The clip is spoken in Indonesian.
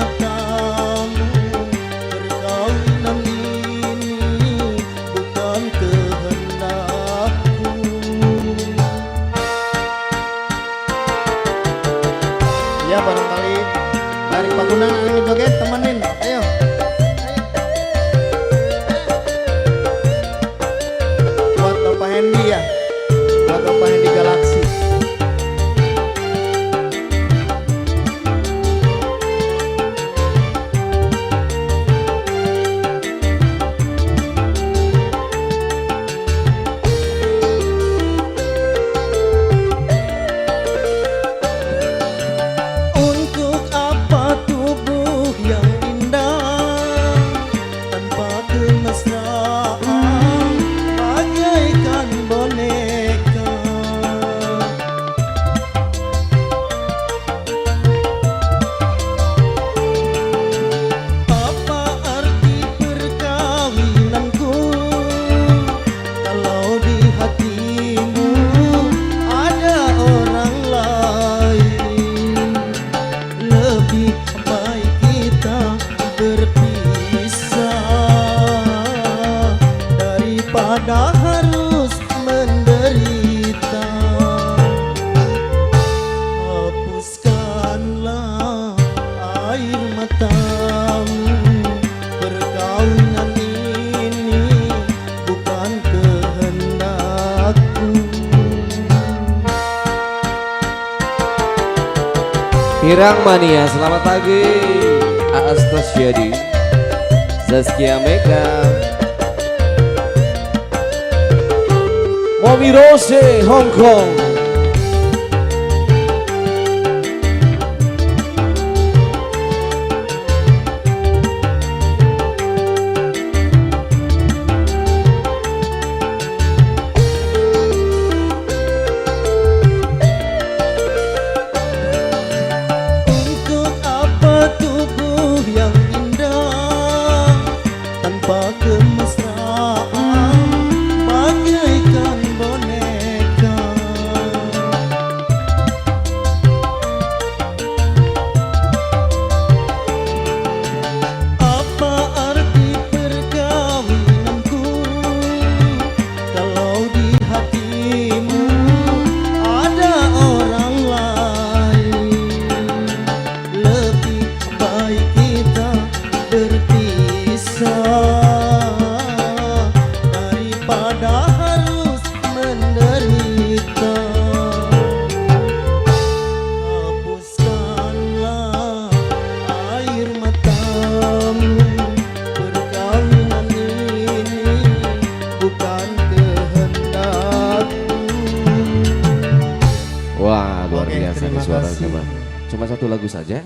matamu, perkawinan ini bukan kehendakku. Ya barangkali dari Pagundan yang joget temenin, ayo. Buat Bapak Hendy ya, buat Bapak Hendy Galaksi. Pada harus menderita, hapuskanlah air matamu, perkawinan ini bukan kehendakku. Pirang Mania, selamat pagi. Aas Tasyadi, Zaskia Mega, Momi Rose, Hong Kong. Untuk apa tubuh yang indah tanpa kemesraan, bagaikan boneka. Apa arti perkawinanku kalau di hatimu ada orang lain? Lebih baik kita berpisah daripada harus menderita. Hapuskanlah air matamu, perkawinan ini bukan kehendakku. Wah, luar Oke, biasa nih terima suara kasih. Cuma satu lagu saja.